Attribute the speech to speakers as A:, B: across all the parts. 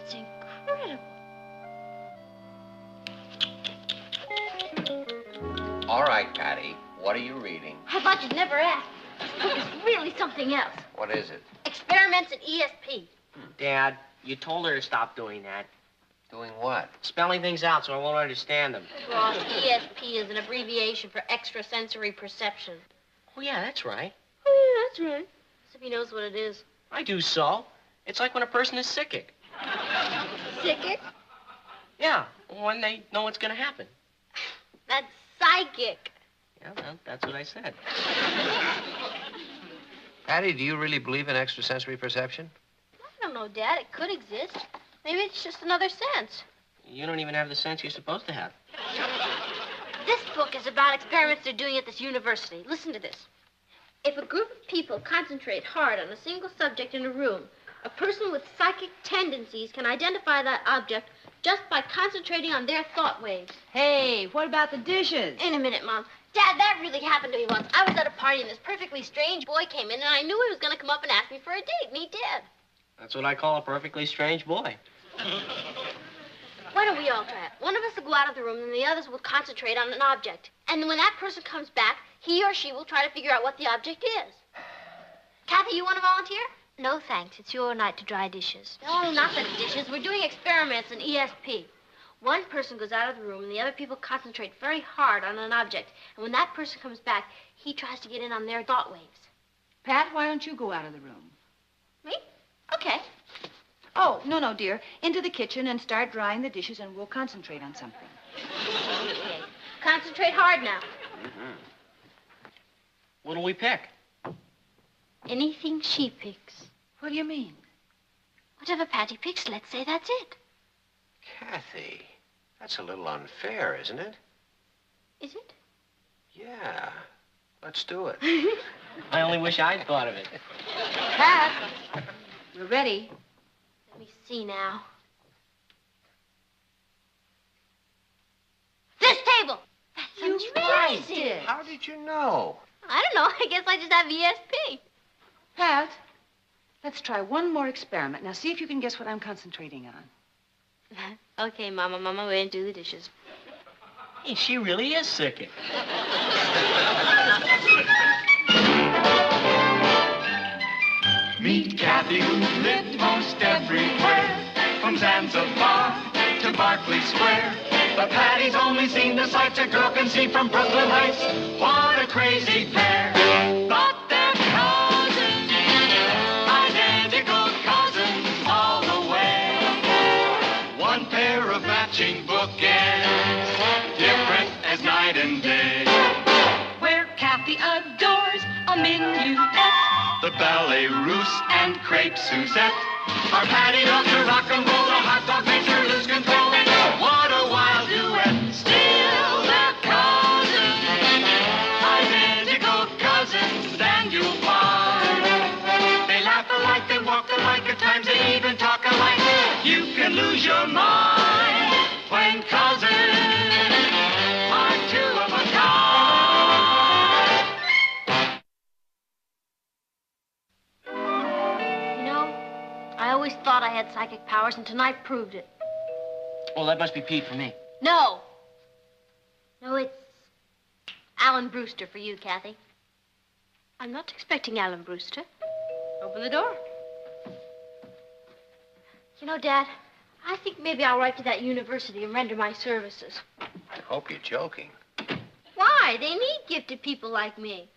A: It's incredible.
B: All right, Patty. What are you reading?
A: I thought you'd never ask. This book is really something else.
B: What is it?
A: Experiments in ESP.
C: Dad, you told her to stop doing that.
B: Doing what?
C: Spelling things out so I won't understand them.
A: Ross, ESP is an abbreviation for extrasensory perception.
C: Oh, yeah, that's right.
A: Oh, yeah, that's right. As if he knows what it is.
C: I do so. It's like when a person is psychic.
A: Psychic?
C: Yeah, when they know what's going to happen.
A: That's psychic.
C: Yeah, well, that's what I said.
B: Patty, do you really believe in extrasensory perception?
A: I don't know, Dad. It could exist. Maybe it's just another sense.
C: You don't even have the sense you're supposed to have.
A: This book is about experiments they're doing at this university. Listen to this. If a group of people concentrate hard on a single subject in a room, a person with psychic tendencies can identify that object just by concentrating on their thought waves.
D: Hey, what about the dishes?
A: In a minute, Mom. Dad, that really happened to me once. I was at a party and this perfectly strange boy came in and I knew he was going to come up and ask me for a date, and he did.
C: That's what I call a perfectly strange boy.
A: Why don't we all try it? One of us will go out of the room and the others will concentrate on an object. And then when that person comes back, he or she will try to figure out what the object is. Kathy, you want to volunteer? No, thanks. It's your night to dry dishes. No, not the dishes. We're doing experiments in ESP. One person goes out of the room and the other people concentrate very hard on an object. And when that person comes back, he tries to get in on their thought waves.
D: Pat, why don't you go out of the room?
A: Me? Okay.
D: Oh, no, dear. Into the kitchen and start drying the dishes and we'll concentrate on something.
A: Okay. Concentrate hard now.
C: Mm-hmm. What'll we pick?
A: Anything she picks.
D: What do you mean?
A: Whatever Patty picks, let's say that's it.
B: Kathy, that's a little unfair, isn't it?
A: Is it?
B: Yeah. Let's do it.
C: I only wish I'd thought of it.
D: Pat, we're ready.
A: Let me see now. This table!
D: You
A: That's
D: missed it.
B: How did you know?
A: I don't know. I guess I just have ESP.
D: Pat, let's try one more experiment. Now, see if you can guess what I'm concentrating on.
A: Okay, Mama, we're going to do the dishes.
C: Hey, she really is psychic.
E: Meet Kathy, who lived most everywhere, from Zanzibar to Berkeley Square. But Patty's only seen the sights a girl can see from Brooklyn Heights. What a crazy pair. But they're cousins, identical cousins all the way. One pair of matching bookends, different as night and day.
F: Where Kathy adores a minuet,
E: The ballet russe and crepe Suzette. Our Patty loves her rock and roll, a hot dog makes her lose control. What a wild duet. Still they're cousins, identical cousins, and you'll find they laugh alike, they walk alike, at times they even talk alike. You can lose your mind when cousins are two of a kind.
A: You know, I always thought I had psychic powers, and tonight proved it.
C: Well, that must be Pete for me.
A: No. No, it's Alan Brewster for you, Kathy. I'm not expecting Alan Brewster. Open the door. You know, Dad, I think maybe I'll write to that university and render my services.
B: I hope you're joking.
A: Why? They need gifted people like me.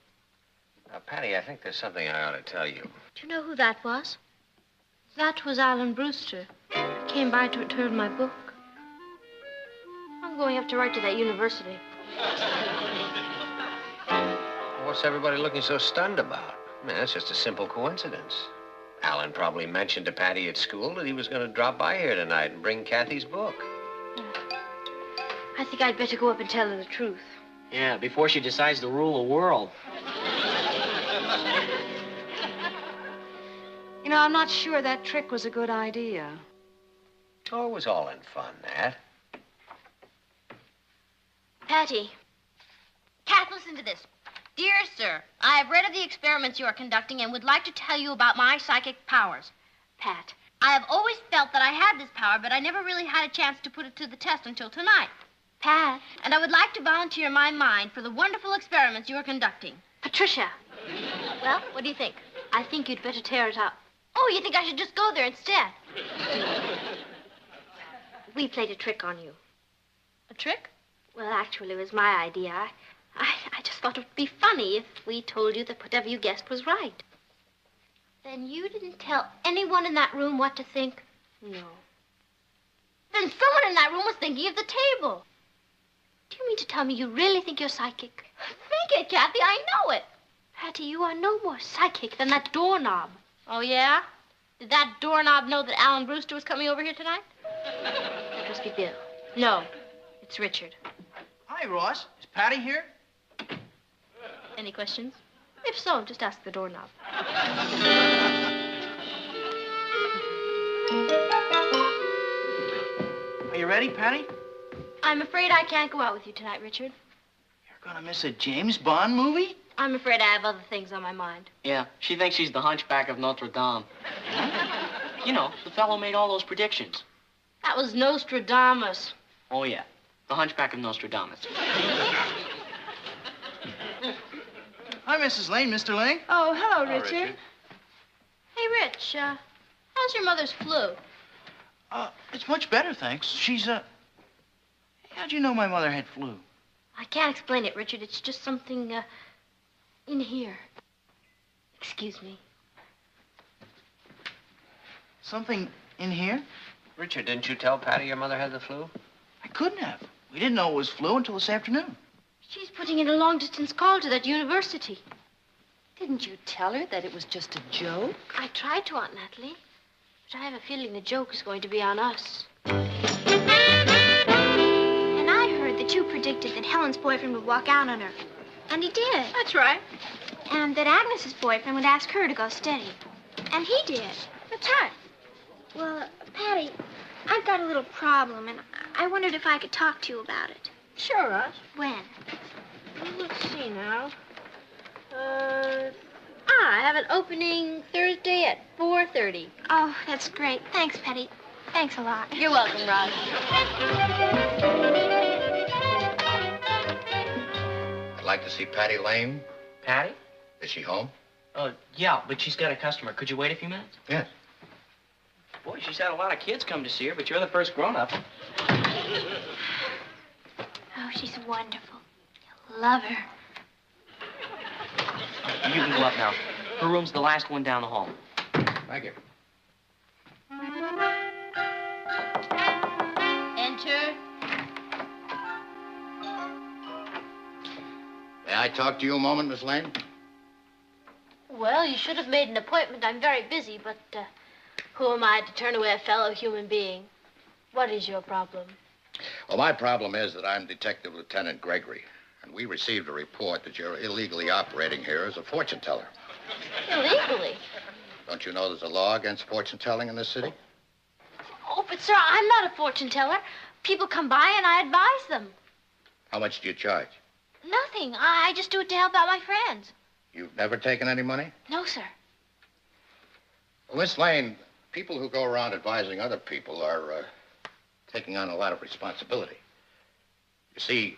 B: Now, Patty, I think there's something I ought to tell you.
A: Do you know who that was? That was Alan Brewster. He came by to return my book. I'm going up to write to that university.
B: What's everybody looking so stunned about? I mean, that's just a simple coincidence. Alan probably mentioned to Patty at school that he was going to drop by here tonight and bring Kathy's book.
A: I think I'd better go up and tell her the truth.
C: Yeah, before she decides to rule the world.
D: You know, I'm not sure that trick was a good idea.
B: Oh, it was all in fun, Nat.
A: Patty. Kath, listen to this. Dear sir, I have read of the experiments you are conducting and would like to tell you about my psychic powers. Pat. I have always felt that I had this power, but I never really had a chance to put it to the test until tonight. Pat. And I would like to volunteer my mind for the wonderful experiments you are conducting. Patricia. Well, what do you think? I think you'd better tear it up. Oh, you think I should just go there instead? We played a trick on you. A trick? Well, actually, it was my idea. I just thought it would be funny if we told you that whatever you guessed was right. Then you didn't tell anyone in that room what to think? No. Then someone in that room was thinking of the table. Do you mean to tell me you really think you're psychic? Think it, Kathy. I know it. Patty, you are no more psychic than that doorknob. Oh, yeah? Did that doorknob know that Alan Brewster was coming over here tonight? That must be Bill. No, it's Richard.
G: Hi, Ross. Is Patty here?
A: Any questions? If so, just ask the doorknob.
G: Are you ready, Patty?
A: I'm afraid I can't go out with you tonight, Richard.
G: You're gonna miss a James Bond movie?
A: I'm afraid I have other things on my mind.
C: Yeah, she thinks she's the hunchback of Notre Dame. You know, the fellow made all those predictions.
A: That was Nostradamus.
C: Oh, yeah, the hunchback of Nostradamus.
G: Hi, Mrs. Lane. Mr. Lane?
D: Oh, hello, Richard.
A: Hey, Rich, how's your mother's flu?
G: It's much better, thanks. She's, How'd you know my mother had flu?
A: I can't explain it, Richard. It's just something, in here. Excuse me.
G: Something in here?
B: Richard, didn't you tell Patty your mother had the flu?
G: I couldn't have. We didn't know it was flu until this afternoon.
A: She's putting in a long-distance call to that university.
D: Didn't you tell her that it was just a joke?
A: I tried to, Aunt Natalie. But I have a feeling the joke is going to be on us. And I heard that you predicted that Helen's boyfriend would walk out on her. And he did. That's right. And that Agnes's boyfriend would ask her to go steady. And he did. That's right. Well, Patty, I've got a little problem, and I wondered if I could talk to you about it. Sure, Russ. When? Let's see now. I have an opening Thursday at 4:30. Oh, that's great. Thanks, Patty. Thanks a lot. You're welcome, Ross.
H: I'd like to see Patty Lane.
C: Patty?
H: Is she home?
C: Oh, yeah, but she's got a customer. Could you wait a few minutes?
H: Yes.
C: Boy, she's had a lot of kids come to see her, but you're the first grown-up.
A: Oh, she's wonderful. You'll love her.
C: You can go up now. Her room's the last one down the hall.
H: Thank you.
A: Enter.
H: May I talk to you a moment, Miss Lane?
A: Well, you should have made an appointment. I'm very busy, but who am I to turn away a fellow human being? What is your problem?
H: Well, my problem is that I'm Detective Lieutenant Gregory, and we received a report that you're illegally operating here as a fortune teller.
A: Illegally?
H: Don't you know there's a law against fortune telling in this city?
A: Oh, but, sir, I'm not a fortune teller. People come by and I advise them.
H: How much do you charge?
A: Nothing. I just do it to help out my friends.
H: You've never taken any money?
A: No, sir.
H: Well, Miss Lane, people who go around advising other people are taking on a lot of responsibility. You see,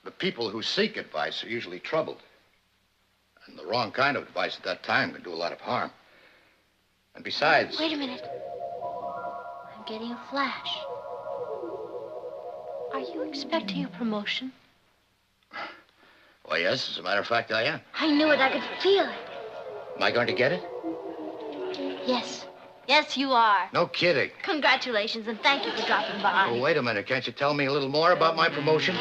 H: the people who seek advice are usually troubled. And the wrong kind of advice at that time can do a lot of harm. And besides...
A: Wait a minute. I'm getting a flash. Are you expecting a promotion?
H: Well, yes, as a matter of fact, I am.
A: I knew it. I could feel it.
H: Am I going to get it?
A: Yes. Yes, you are.
H: No kidding.
A: Congratulations, and thank you for dropping by.
H: Oh, wait a minute. Can't you tell me a little more about my promotion?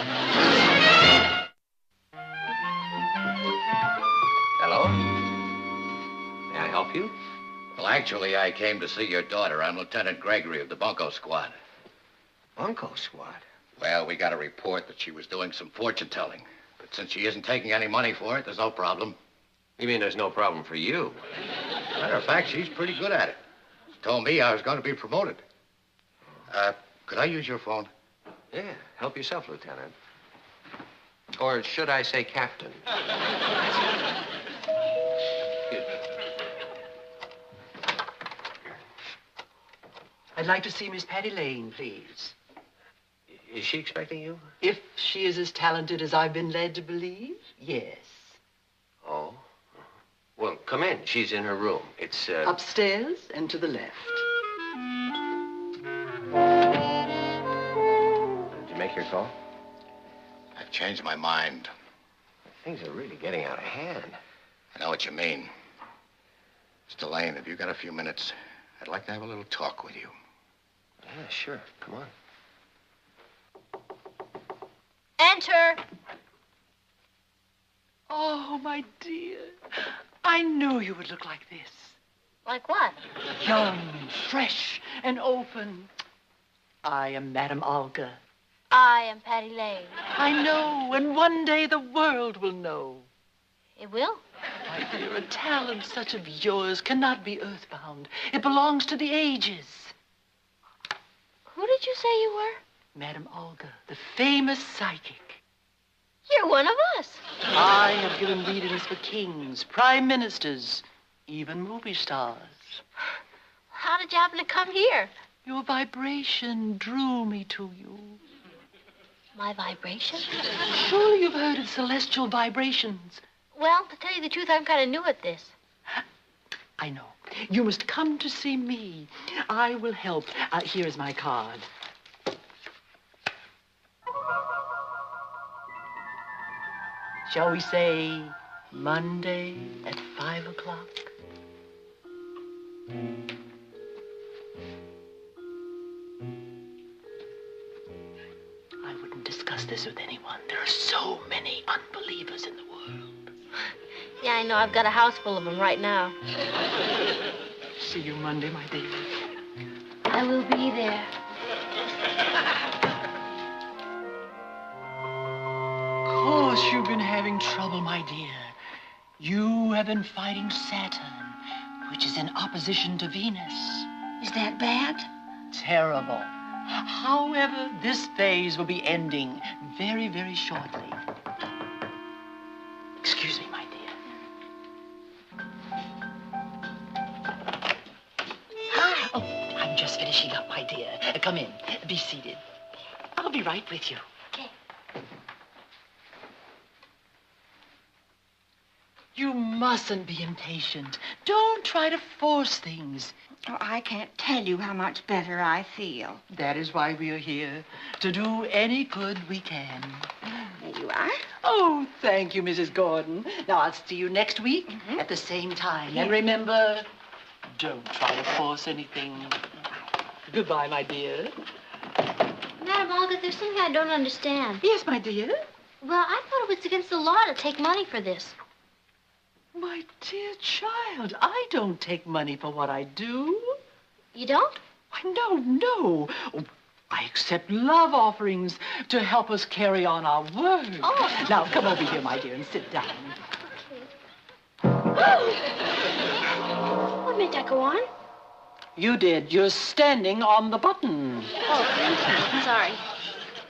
B: Hello? May I help you?
H: Well, actually, I came to see your daughter. I'm Lieutenant Gregory of the Bunco Squad.
B: Bunco Squad?
H: Well, we got a report that she was doing some fortune telling. But since she isn't taking any money for it, there's no problem.
B: You mean there's no problem for you?
H: Matter of fact, she's pretty good at it. She told me I was going to be promoted. Could I use your phone?
B: Yeah, help yourself, Lieutenant. Or should I say Captain?
I: I'd like to see Miss Patty Lane, please.
B: Is she expecting you?
I: If she is as talented as I've been led to believe, yes.
B: Oh. Well, come in. She's in her room. It's,
I: Upstairs and to the left.
B: Did you make your call?
H: I've changed my mind.
B: Things are really getting out of hand.
H: I know what you mean. Mr. Lane, have you got a few minutes? I'd like to have a little talk with you.
B: Yeah, sure. Come on.
A: Enter.
I: Oh, my dear. I knew you would look like this.
A: Like what?
I: Young, fresh, and open. I am Madame Olga.
A: I am Patty Lane.
I: I know, and one day the world will know.
A: It will?
I: My dear, a talent such of yours cannot be earthbound. It belongs to the ages.
A: Who did you say you were?
I: Madame Olga, the famous psychic.
A: You're one of us.
I: I have given readings for kings, prime ministers, even movie stars.
A: How did you happen to come here?
I: Your vibration drew me to you.
A: My vibration?
I: Surely you've heard of celestial vibrations.
A: Well, to tell you the truth, I'm kind of new at this.
I: I know. You must come to see me. I will help. Here is my card. Shall we say Monday at 5 o'clock? I wouldn't discuss this with anyone. There are so many unbelievers in the world.
A: Yeah, I know. I've got a house full of them right now.
I: See you Monday, my dear.
A: I will be there.
I: Of course you've been having trouble, my dear. You have been fighting Saturn, which is in opposition to Venus.
D: Is that bad?
I: Terrible. However, this phase will be ending very, very shortly. Excuse me, my dear. Hi. Oh, I'm just finishing up, my dear. Come in. Be seated. I'll be right with you.
A: Okay.
I: You mustn't be impatient. Don't try to force things.
D: Oh, I can't tell you how much better I feel.
I: That is why we are here, to do any good we can.
D: There you are.
I: Oh, thank you, Mrs. Gordon. Now, I'll see you next week at the same time. And remember, don't try to force anything. Goodbye, my dear.
A: Madam Olga, there's something I don't understand.
I: Yes, my dear.
A: Well, I thought it was against the law to take money for this.
I: My dear child, I don't take money for what I do.
A: You don't?
I: Why, no. Oh, I accept love offerings to help us carry on our work.
A: Oh.
I: Now, come over here, my dear, and sit down.
A: What made that go on?
I: You did. You're standing on the button.
A: Oh, thank you. Sorry.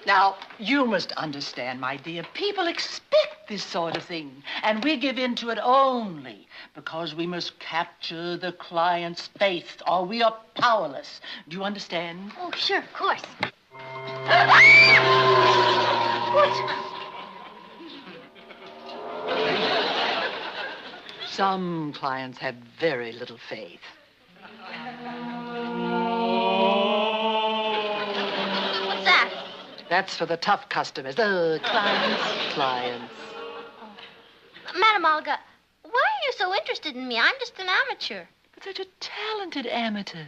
I: Now, you must understand, my dear, people expect this sort of thing, and we give in to it only because we must capture the client's faith, or we are powerless. Do you understand?
A: Oh, sure, of course. What?
I: Some clients have very little faith.
A: What's that?
I: That's for the tough customers. The clients.
A: Madam Olga, why are you so interested in me? I'm just an amateur.
I: But such a talented amateur.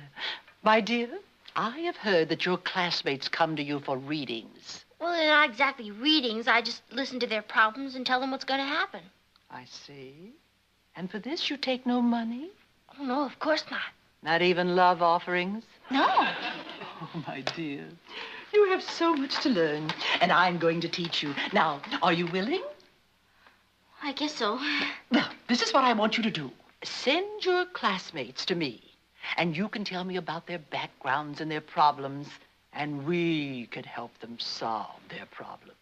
I: My dear, I have heard that your classmates come to you for readings.
A: Well, they're not exactly readings. I just listen to their problems and tell them what's going to happen.
I: I see. And for this you take no money?
A: Oh, no, of course not.
I: Not even love offerings?
A: No.
I: Oh, my dear. You have so much to learn, and I'm going to teach you. Now, are you willing?
A: I guess so.
I: Now, this is what I want you to do. Send your classmates to me, and you can tell me about their backgrounds and their problems, and we can help them solve their problems.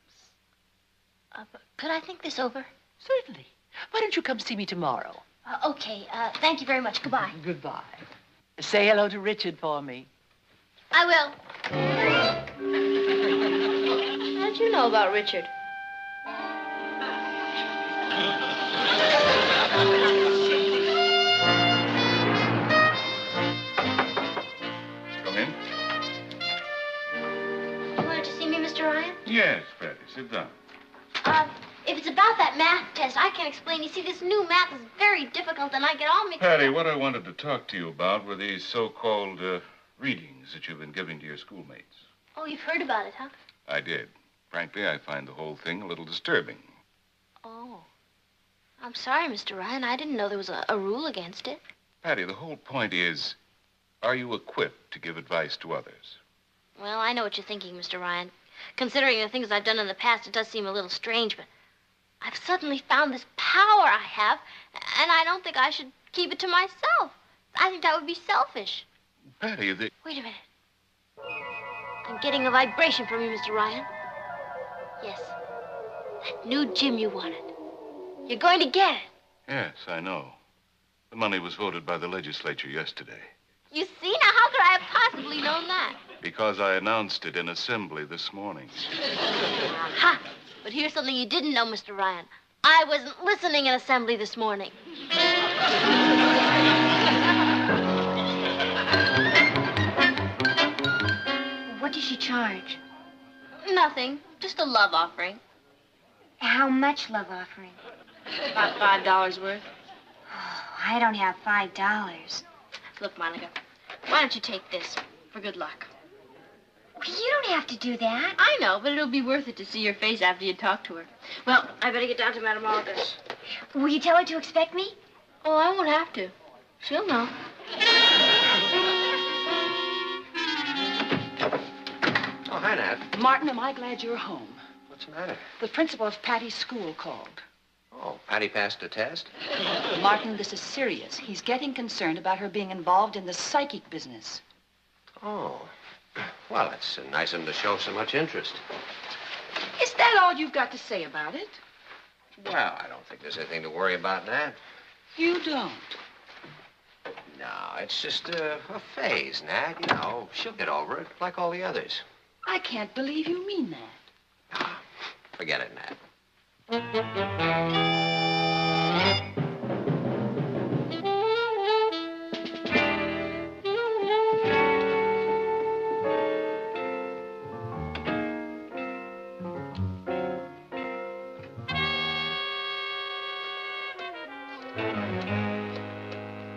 A: But could I think this over?
I: Certainly. Why don't you come see me tomorrow?
A: Okay. Thank you very much. Goodbye.
I: Goodbye. Say hello to Richard for me.
A: I will. How'd you know about Richard?
J: Come in.
A: You wanted to see me, Mr. Ryan?
J: Yes, Patty, sit down.
A: If it's about that math test, I can't explain. You see, this new math is very difficult, and I get all mixed
J: Patty,
A: up.
J: what I wanted to talk to you about were these so-called readings that you've been giving to your schoolmates.
A: Oh, you've heard about it, huh?
J: I did. Frankly, I find the whole thing a little disturbing.
A: Oh. I'm sorry, Mr. Ryan. I didn't know there was a rule against it.
J: Patty, the whole point is, are you equipped to give advice to others?
A: Well, I know what you're thinking, Mr. Ryan. Considering the things I've done in the past, it does seem a little strange, but I've suddenly found this power I have, and I don't think I should keep it to myself. I think that would be selfish.
J: Patty,
A: Wait a minute. I'm getting a vibration from you, Mr. Ryan. Yes. That new gym you wanted. You're going to get it.
J: Yes, I know. The money was voted by the legislature yesterday.
A: You see? Now, how could I have possibly known that?
J: Because I announced it in assembly this morning.
A: Aha! But here's something you didn't know, Mr. Ryan. I wasn't listening in assembly this morning.
K: What does she charge?
A: Nothing. Just a love offering.
K: How much love offering?
A: About $5 worth.
K: Oh, I don't have $5.
A: Look, Monica, why don't you take this for good luck?
K: You don't have to do that.
A: I know, but it'll be worth it to see your face after you talk to her. Well, I better get down to Madame Olga's.
K: Will you tell her to expect me?
A: Oh, I won't have to. She'll know.
B: Oh, hi, Nat.
D: Martin, am I glad you're home?
B: What's the matter?
D: The principal of Patty's school called.
B: Oh, Patty passed the test?
D: Martin, this is serious. He's getting concerned about her being involved in the psychic business.
B: Oh. Well, it's nice of him to show so much interest.
D: Is that all you've got to say about it?
B: Well, I don't think there's anything to worry about, Nat.
D: You don't?
B: No, it's just a phase, Nat. You know, she'll get over it, like all the others.
D: I can't believe you mean that.
B: Ah, forget it, Nat.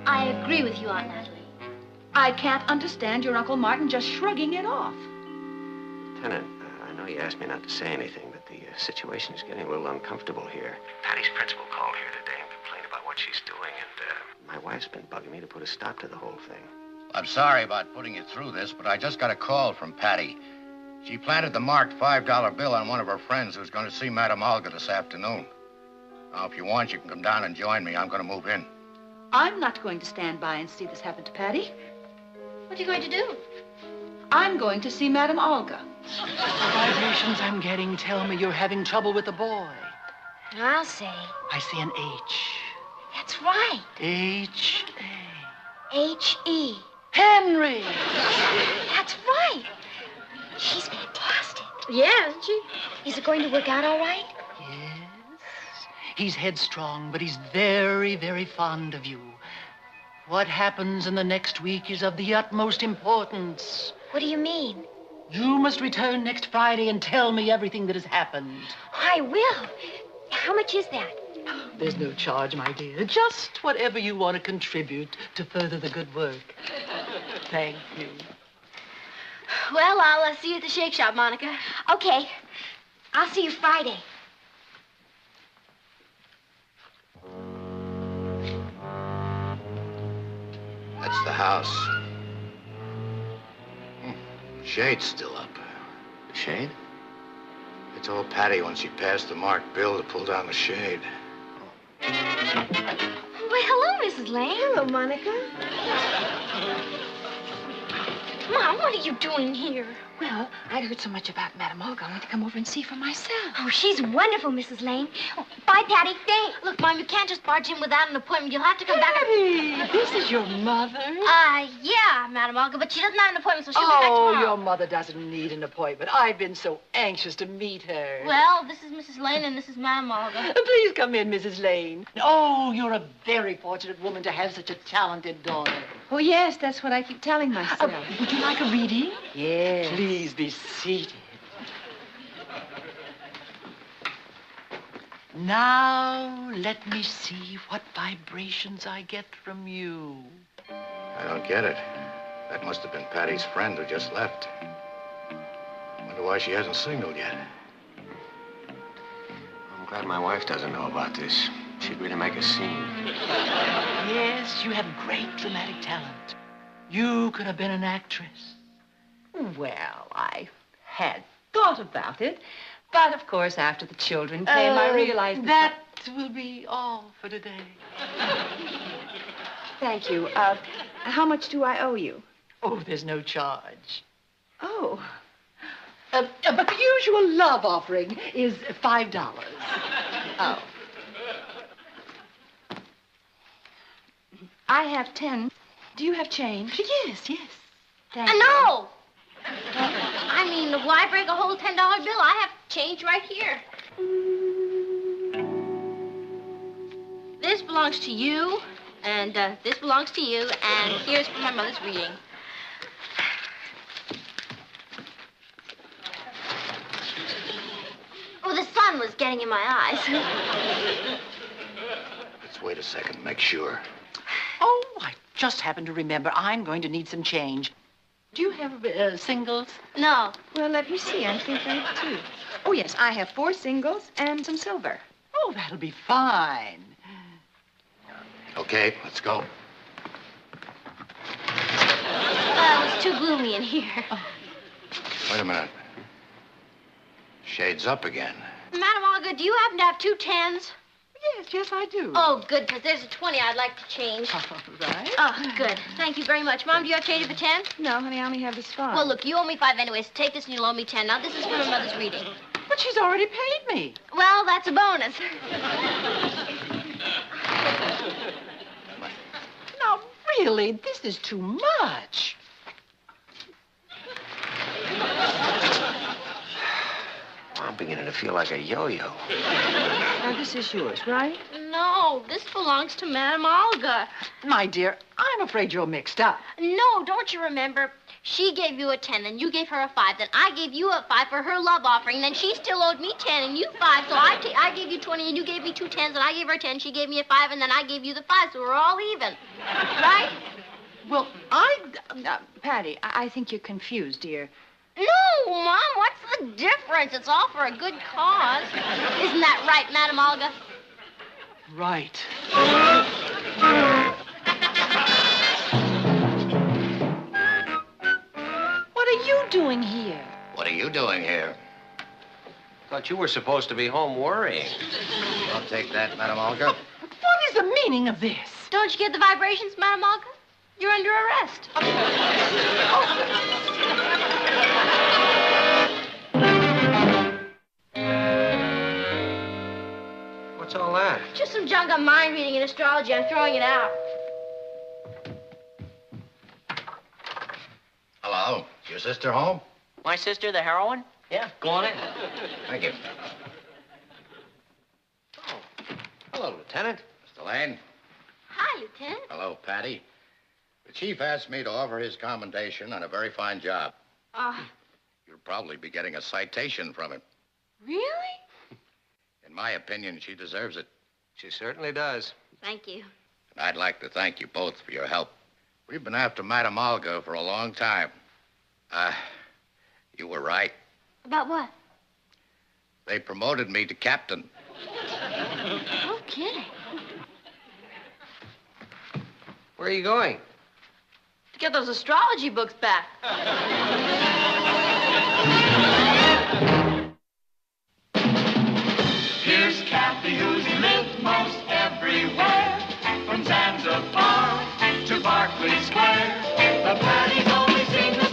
A: I agree with you, Aunt Natalie.
D: I can't understand your Uncle Martin just shrugging it off.
B: Lieutenant, I know you asked me not to say anything, but the situation is getting a little uncomfortable here. Patty's principal called here today and complained about what she's doing, and my wife's been bugging me to put a stop to the whole thing.
H: I'm sorry about putting you through this, but I just got a call from Patty. She planted the marked $5 bill on one of her friends who's going to see Madame Olga this afternoon. Now, if you want, you can come down and join me. I'm going to move in.
D: I'm not going to stand by and see this happen to Patty.
A: What are you going to do?
D: I'm going to see Madame Olga.
I: The vibrations I'm getting tell me you're having trouble with the boy.
K: I'll say.
I: I see an H.
K: That's right.
I: H-A.
K: H-E.
I: Henry!
K: That's right. She's fantastic.
A: Yeah, isn't she?
K: Is it going to work out all right?
I: Yes. He's headstrong, but he's very, very fond of you. What happens in the next week is of the utmost importance.
K: What do you mean?
I: You must return next Friday and tell me everything that has happened.
K: I will. How much is that?
I: There's no charge, my dear. Just whatever you want to contribute to further the good work. Thank you.
A: Well, I'll see you at the shake shop, Monica.
K: Okay. I'll see you Friday.
H: That's the house. Shade's still up.
B: The shade?
H: I told Patty when she passed the marked bill to pull down the shade.
K: Well, hello, Mrs. Lane.
A: Hello, Monica.
K: Mom, what are you doing here?
D: Well, I'd heard so much about Madame Olga. I wanted to come over and see for myself.
K: Oh, she's wonderful, Mrs. Lane. Oh, bye, Patty. Thanks.
A: Look, Mom, you can't just barge in without an appointment. You'll have to come back.
I: Patty, this is your mother?
A: Yeah, Madame Olga, but she doesn't have an appointment, so she'll be back
I: Oh,
A: tomorrow.
I: your mother doesn't need an appointment. I've been so anxious to meet her.
A: Well, this is Mrs. Lane and this is Madame Olga.
I: Please come in, Mrs. Lane. Oh, you're a very fortunate woman to have such a talented daughter.
D: Oh, yes, that's what I keep telling myself.
I: Would you like a reading?
D: Yes.
I: Please be seated. Now, let me see what vibrations I get from you.
H: I don't get it. That must have been Patty's friend who just left. Wonder why she hasn't signaled yet.
B: I'm glad my wife doesn't know about this. She'd really make a scene.
I: Yes, you have great dramatic talent. You could have been an actress. Well, I had thought about it. But, of course, after the children came, I realized
D: that
I: will be all for today.
D: Thank you. How much do I owe you?
I: Oh, there's no charge.
D: Oh.
I: But the usual love offering is $5. Oh.
D: I have 10. Do you have change?
I: Yes.
D: Thank you.
A: No! I mean, why break a whole $10 bill? I have change right here. This belongs to you, and this belongs to you, and here's for my mother's reading. Oh, the sun was getting in my eyes.
H: Let's wait a second, make sure.
I: Oh, I just happened to remember I'm going to need some change. Do you have singles?
A: No.
D: Well, let me see. I think I have 2. Oh, yes, I have 4 singles and some silver.
I: Oh, that'll be fine.
H: Okay, let's go.
A: It was too gloomy in here.
H: Wait a minute. Shades up again.
A: Madame Olga, do you happen to have 2 10s?
I: Yes, I do.
A: Oh, good, because there's a 20 I'd like to change.
I: All right.
A: Oh, good. Thank you very much. Mom, do you have change of a 10?
D: No, honey, I only have this 5.
A: Well, look, you owe me 5 anyways. Take this and you'll owe me 10. Now, this is for my mother's reading.
I: But she's already paid me.
A: Well, that's a bonus.
I: Now, really, this is too much.
B: I'm beginning to feel like a yo-yo.
D: Now, this is yours, right?
A: No, this belongs to Madame Olga.
I: My dear, I'm afraid you're mixed up.
A: No, don't you remember? She gave you a 10, then you gave her a 5. Then I gave you a 5 for her love offering. Then she still owed me 10 and you 5. So I gave you 20 and you gave me 2 10s. And I gave her 10. She gave me a 5 and then I gave you the 5. So we're all even. Right?
I: Well,
D: Patty, I think you're confused, dear.
A: No, Mom, what's the difference? It's all for a good cause. Isn't that right, Madame Olga?
I: Right. What are you doing here?
H: What are you doing here?
B: Thought you were supposed to be home worrying.
H: I'll take that, Madame Olga.
I: What is the meaning of this?
A: Don't you get the vibrations, Madame Olga? You're under arrest.
B: What's all that?
A: Just some junk on mind reading and astrology. I'm throwing it out.
H: Hello. Is your sister home?
C: My sister, the heroine? Yeah, go on in.
H: Thank you.
B: Oh. Hello, Lieutenant.
H: Mr. Lane.
A: Hi, Lieutenant.
H: Hello, Patty. The chief asked me to offer his commendation on a very fine job. You'll probably be getting a citation from him.
A: Really?
H: In my opinion, she deserves it.
B: She certainly does.
A: Thank you.
H: And I'd like to thank you both for your help. We've been after Madame Olga for a long time. You were right.
A: About what?
H: They promoted me to captain.
A: No kidding.
B: Where are you going?
A: To get those astrology books back.
E: Here's Kathy, who's lived most everywhere, from Zanzibar to Berkeley Square. The Patty's only seen the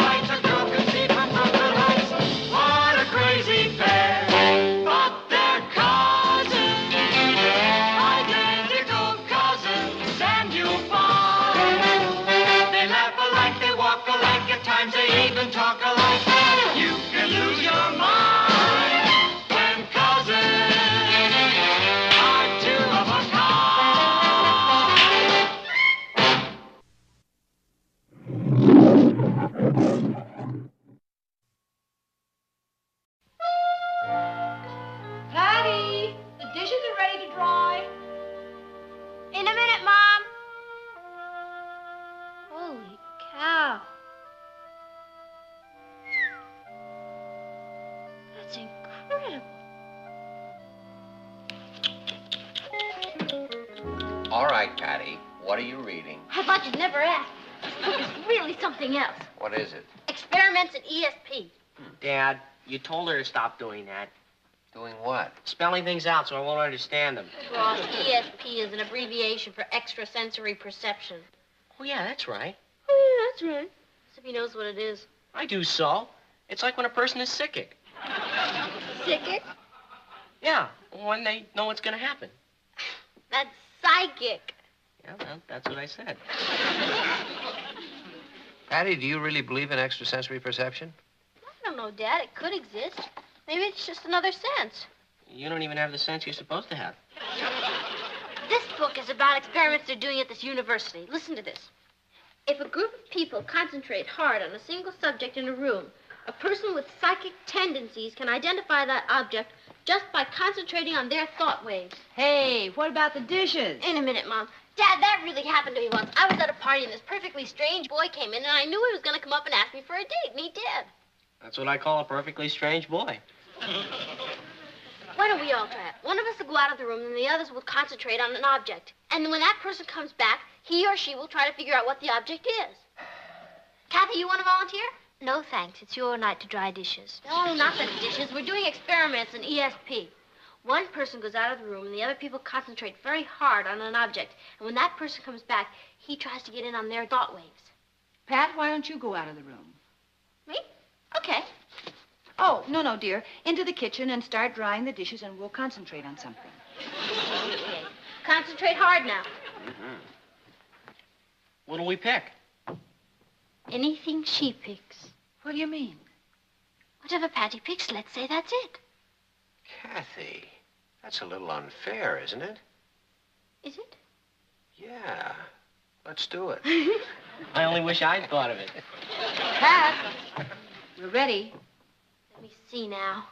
A: It's incredible.
B: All right, Patty. What are you reading?
A: I thought you'd never ask. This book is really something else.
B: What is it?
A: Experiments in ESP.
C: Dad, you told her to stop doing that.
B: Doing what?
C: Spelling things out so I won't understand them.
A: Well, ESP is an abbreviation for extrasensory perception.
C: Oh, yeah, that's right.
A: Oh, yeah, that's right. As if he knows what it is.
C: I do so. It's like when a person is psychic.
A: Psychic?
C: Yeah, when they know what's going to happen.
A: That's psychic.
C: Yeah, well, that's what I said.
B: Patty, do you really believe in extrasensory perception?
A: I don't know, Dad. It could exist. Maybe it's just another sense.
C: You don't even have the sense you're supposed to have.
A: This book is about experiments they're doing at this university. Listen to this. If a group of people concentrate hard on a single subject in a room, a person with psychic tendencies can identify that object just by concentrating on their thought waves.
D: Hey, what about the dishes?
A: In a minute, Mom. Dad, that really happened to me once. I was at a party and this perfectly strange boy came in and I knew he was going to come up and ask me for a date, and he did.
C: That's what I call a perfectly strange boy.
A: Why don't we all try it? One of us will go out of the room and the others will concentrate on an object. And when that person comes back, he or she will try to figure out what the object is. Kathy, you want to volunteer? No, thanks. It's your night to dry dishes. No, not the dishes. We're doing experiments in ESP. One person goes out of the room and the other people concentrate very hard on an object. And when that person comes back, he tries to get in on their thought waves.
D: Pat, why don't you go out of the room?
A: Me? Okay.
D: Oh, no, dear. Into the kitchen and start drying the dishes and we'll concentrate on something.
A: Okay. Concentrate hard now.
C: What'll we pick?
A: Anything she picks.
D: What do you mean?
A: Whatever Patty picks, let's say that's it.
B: Kathy, that's a little unfair, isn't it?
A: Is it?
B: Yeah. Let's do it.
C: I only wish I'd thought of it.
D: Pat, we're ready.
A: Let me see now.